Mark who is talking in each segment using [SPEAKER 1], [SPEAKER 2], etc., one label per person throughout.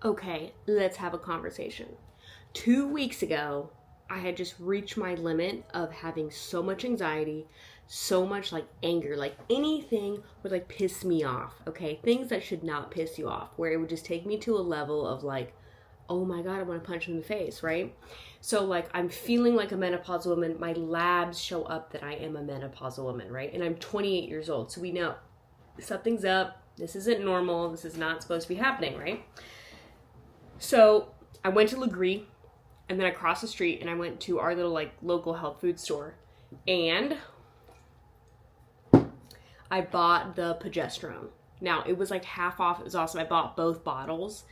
[SPEAKER 1] Okay, let's have a conversation. 2 weeks ago, I had just reached my limit of having so much anxiety, so much like anger, like anything would like piss me off, okay? Things that should not piss you off, where it would just take me to a level of like, oh my God, I want to punch him in the face, right? So like I'm feeling like a menopausal woman. My labs show up that I am a menopausal woman, right? And I'm 28 years old. So we know something's up. This isn't normal. This is not supposed to be happening, right? So I went to Legree and then I crossed the street and I went to our little like local health food store and I bought the progesterone. Now it was like half off. It was awesome. I bought both bottles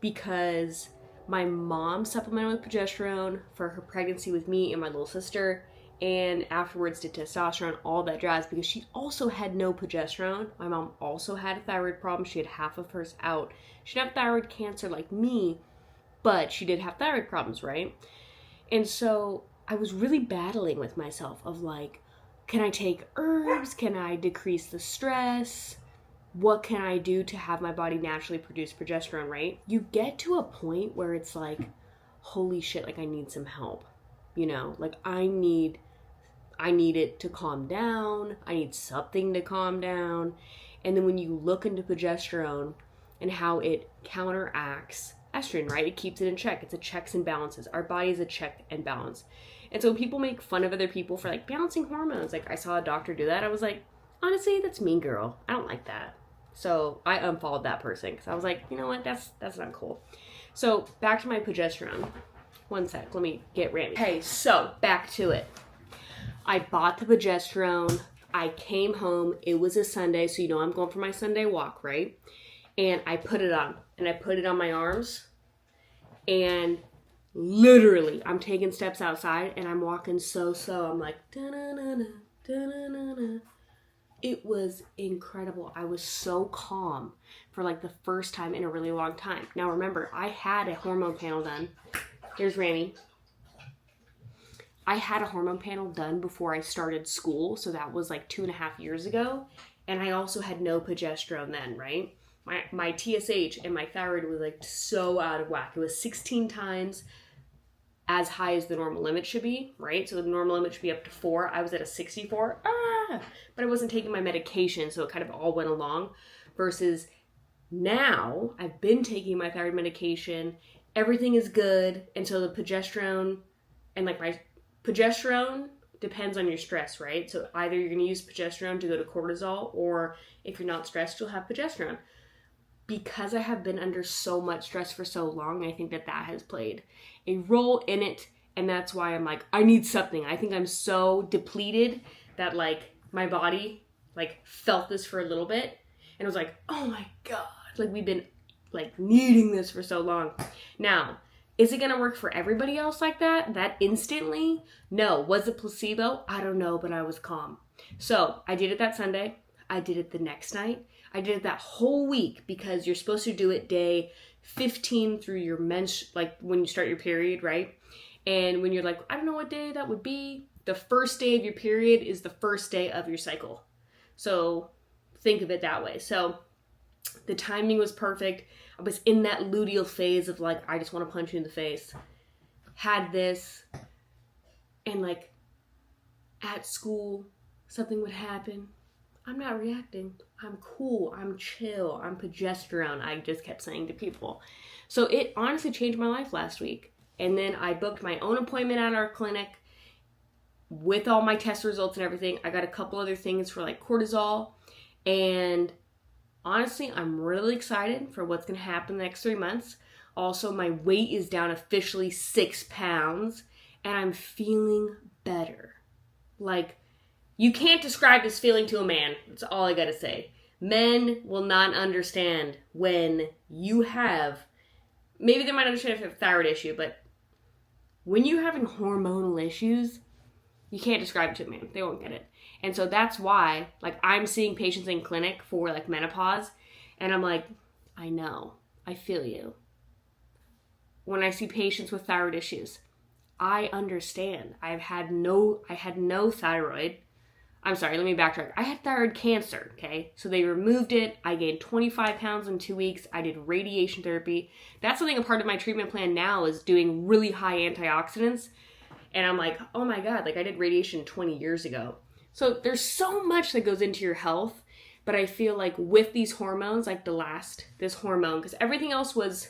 [SPEAKER 1] because my mom supplemented with progesterone for her pregnancy with me and my little sister, and afterwards did testosterone, all that jazz, because she also had no progesterone. My mom also had a thyroid problem. She had half of hers out. She didn't have thyroid cancer like me, but she did have thyroid problems, right? And so I was really battling with myself of like, can I take herbs? Can I decrease the stress? What can I do to have my body naturally produce progesterone, right? You get to a point where it's like, holy shit, like I need some help. Like I need it to calm down. I need something to calm down. And then when you look into progesterone and how it counteracts estrogen, right? It keeps it in check. It's a checks and balances. Our body is a check and balance. And so when people make fun of other people for like balancing hormones, like I saw a doctor do that, I was like, honestly, that's mean girl. I don't like that. So I unfollowed that person because I was like, you know what, that's not cool. So back to my progesterone. One sec, let me get ready. Okay, so back to it. I bought the progesterone. I came home. It was a Sunday, so I'm going for my Sunday walk, right? And I put it on. And I put it on my arms. And literally, I'm taking steps outside and I'm walking so slow. I'm like, da-na-na-na, da-na-na-na. It was incredible. I was so calm for like the first time in a really long time. Now remember, I had a hormone panel done. Here's Rami. I had a hormone panel done before I started school, so that was like 2.5 years ago. And I also had no progesterone then, right? My TSH and my thyroid was like so out of whack. It was 16 times as high as the normal limit should be, right? So the normal limit should be up to 4. I was at a 64. But I wasn't taking my medication, so it kind of all went along. Versus now, I've been taking my thyroid medication. Everything is good. And so the progesterone, and like my progesterone depends on your stress, right? So either you're going to use progesterone to go to cortisol, or if you're not stressed, you'll have progesterone. Because I have been under so much stress for so long, I think that has played a role in it. And that's why I'm like, I need something. I think I'm so depleted that like my body like felt this for a little bit and was like, oh my God, like we've been like needing this for so long. Now, is it going to work for everybody else like that instantly? No. Was it placebo? I don't know, but I was calm. So I did it that Sunday. I did it the next night. I did it that whole week because you're supposed to do it day 15 through your like when you start your period, right? And when you're like, I don't know what day that would be, the first day of your period is the first day of your cycle. So think of it that way. So the timing was perfect. I was in that luteal phase of like, I just want to punch you in the face. Had this, and like at school, something would happen. I'm not reacting. I'm cool. I'm chill. I'm progesterone. I just kept saying to people. So it honestly changed my life last week. And then I booked my own appointment at our clinic with all my test results and everything. I got a couple other things for like cortisol. And honestly, I'm really excited for what's going to happen the next 3 months. Also, my weight is down officially 6 pounds. And I'm feeling better. Like, you can't describe this feeling to a man. That's all I gotta say. Men will not understand when you have, maybe they might understand if you have a thyroid issue, but when you're having hormonal issues, you can't describe it to a man. They won't get it. And so that's why, like, I'm seeing patients in clinic for, like, menopause, and I'm like, I know. I feel you. When I see patients with thyroid issues, I understand. I had no thyroid. I'm sorry, let me backtrack. I had thyroid cancer, okay? So they removed it. I gained 25 pounds in 2 weeks. I did radiation therapy. That's something a part of my treatment plan now is doing really high antioxidants. And I'm like, oh my God, like I did radiation 20 years ago. So there's so much that goes into your health. But I feel like with these hormones, like this hormone, because everything else was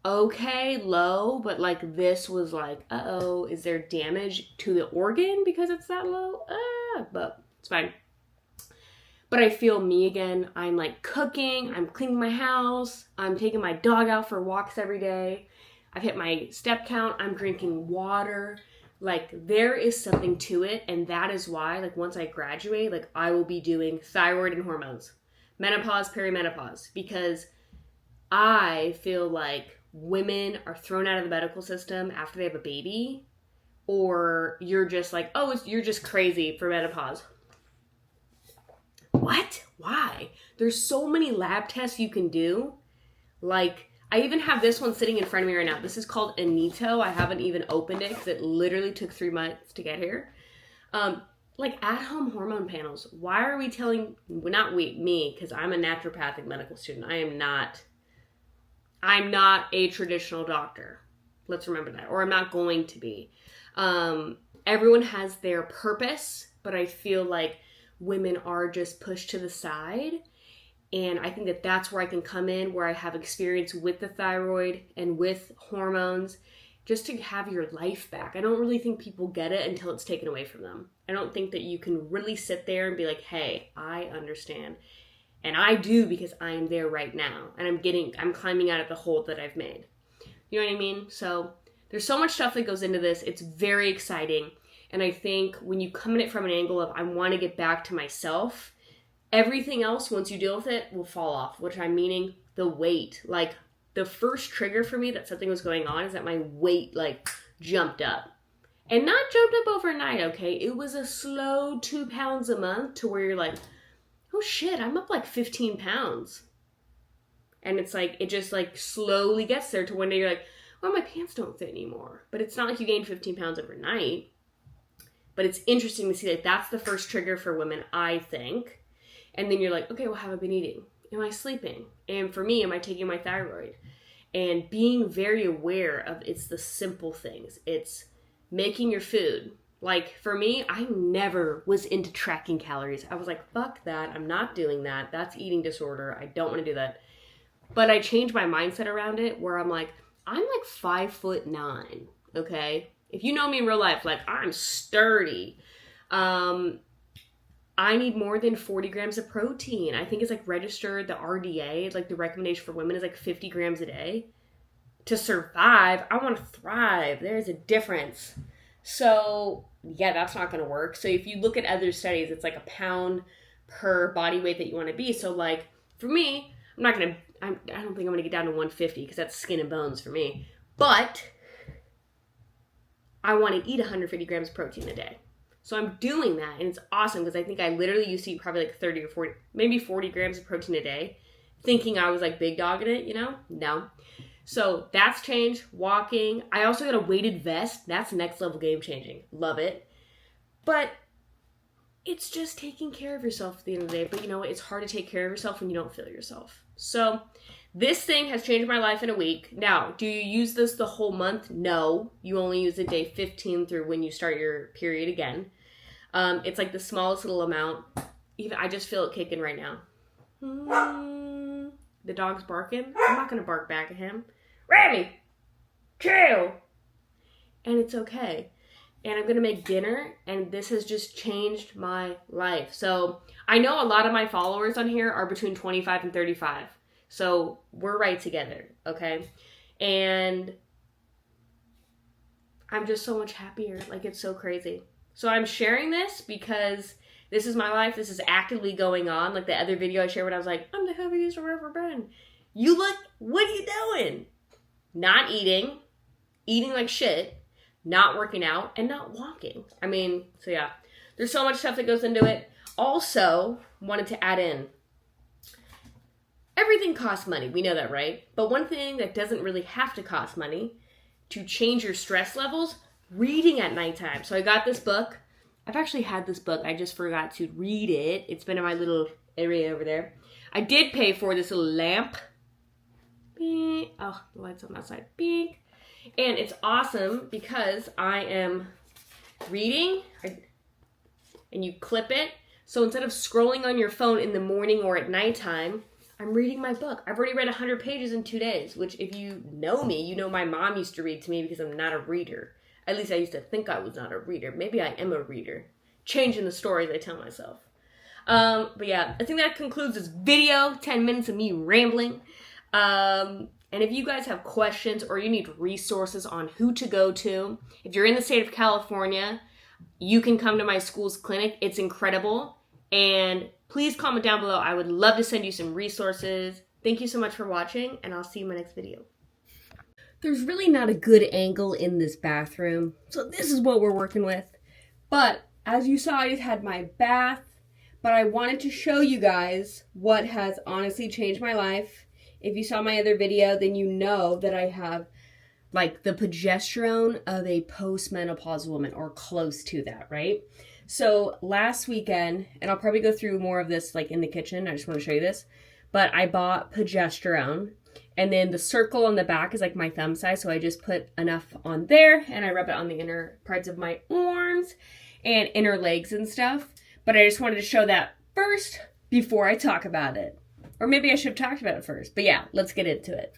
[SPEAKER 1] okay, low, but like this was like, uh-oh, is there damage to the organ because it's that low? But it's fine. But I feel me again. I'm like cooking, I'm cleaning my house, I'm taking my dog out for walks every day. I've hit my step count, I'm drinking water. Like there is something to it, and that is why, like once I graduate, like I will be doing thyroid and hormones, menopause, perimenopause, because I feel like women are thrown out of the medical system after they have a baby, or you're just like, oh, you're just crazy for menopause. What? Why? There's so many lab tests you can do. Like, I even have this one sitting in front of me right now. This is called Anito. I haven't even opened it because it literally took 3 months to get here. Like at-home hormone panels. Why are we telling, well, not me, because I'm a naturopathic medical student. I'm not a traditional doctor. Let's remember that. Or I'm not going to be. Everyone has their purpose, but I feel like women are just pushed to the side. And I think that that's where I can come in, where I have experience with the thyroid and with hormones, just to have your life back. I don't really think people get it until it's taken away from them. I don't think that you can really sit there and be like, hey, I understand. And I do, because I am there right now. And I'm climbing out of the hole that I've made. You know what I mean? So there's so much stuff that goes into this. It's very exciting. And I think when you come at it from an angle of, I want to get back to myself, everything else, once you deal with it, will fall off, which I'm meaning the weight. Like, the first trigger for me that something was going on is that my weight, like, jumped up. And not jumped up overnight, okay? It was a slow 2 pounds a month to where you're like, oh shit, I'm up like 15 pounds. And it's like, it just like slowly gets there to one day you're like, well, my pants don't fit anymore. But it's not like you gained 15 pounds overnight. But it's interesting to see that that's the first trigger for women, I think. And then you're like, okay, well, how have I been eating? Am I sleeping? And for me, am I taking my thyroid? And being very aware of, it's the simple things. It's making your food. Like, for me, I never was into tracking calories. I was like, fuck that. I'm not doing that. That's eating disorder. I don't want to do that. But I changed my mindset around it, where I'm like 5'9", okay? If you know me in real life, like, I'm sturdy. I need more than 40 grams of protein. I think it's like registered, the RDA, like the recommendation for women is like 50 grams a day. To survive, I want to thrive. There's a difference. So, yeah, that's not going to work. So if you look at other studies, it's like a pound per body weight that you want to be. So, like, for me, I don't think I'm going to get down to 150 because that's skin and bones for me. But I want to eat 150 grams of protein a day. So I'm doing that, and it's awesome because I think I literally used to eat probably like 30 or 40, maybe 40 grams of protein a day, thinking I was like big dogging it, you know? No. So that's changed. Walking. I also got a weighted vest. That's next level game changing. Love it. But it's just taking care of yourself at the end of the day. But you know what? It's hard to take care of yourself when you don't feel yourself. So this thing has changed my life in a week. Now, do you use this the whole month? No. You only use it day 15 through when you start your period again. It's like the smallest little amount. Even I just feel it kicking right now. The dog's barking. I'm not going to bark back at him. Remy! Chill! And it's okay. And I'm going to make dinner, and this has just changed my life. So I know a lot of my followers on here are between 25 and 35. So we're right together, okay? And I'm just so much happier. Like, it's so crazy. So I'm sharing this because this is my life. This is actively going on. Like the other video I shared when I was like, I'm the heaviest I've ever been. You look, what are you doing? Not eating like shit, not working out, and not walking. I mean, so yeah. There's so much stuff that goes into it. Also, wanted to add in, everything costs money. We know that, right? But one thing that doesn't really have to cost money to change your stress levels, reading at nighttime. So I got this book. I've actually had this book. I just forgot to read it. It's been in my little area over there. I did pay for this little lamp. Beep. Oh, the light's on that side. Beep. And it's awesome because I am reading and you clip it. So instead of scrolling on your phone in the morning or at nighttime, I'm reading my book. I've already read 100 pages in 2 days, which if you know me, you know my mom used to read to me because I'm not a reader. At least I used to think I was not a reader. Maybe I am a reader. Changing the stories I tell myself. But yeah, I think that concludes this video. 10 minutes of me rambling. And if you guys have questions or you need resources on who to go to, if you're in the state of California, you can come to my school's clinic. It's incredible. And please comment down below. I would love to send you some resources. Thank you so much for watching, and I'll see you in my next video. There's really not a good angle in this bathroom, so this is what we're working with. But as you saw, I just had my bath, but I wanted to show you guys what has honestly changed my life. If you saw my other video, then you know that I have like the progesterone of a postmenopausal woman, or close to that, right? So last weekend, and I'll probably go through more of this like in the kitchen, I just want to show you this, but I bought progesterone, and then the circle on the back is like my thumb size, so I just put enough on there, and I rub it on the inner parts of my arms and inner legs and stuff. But I just wanted to show that first before I talk about it. Or maybe I should have talked about it first. But yeah, let's get into it.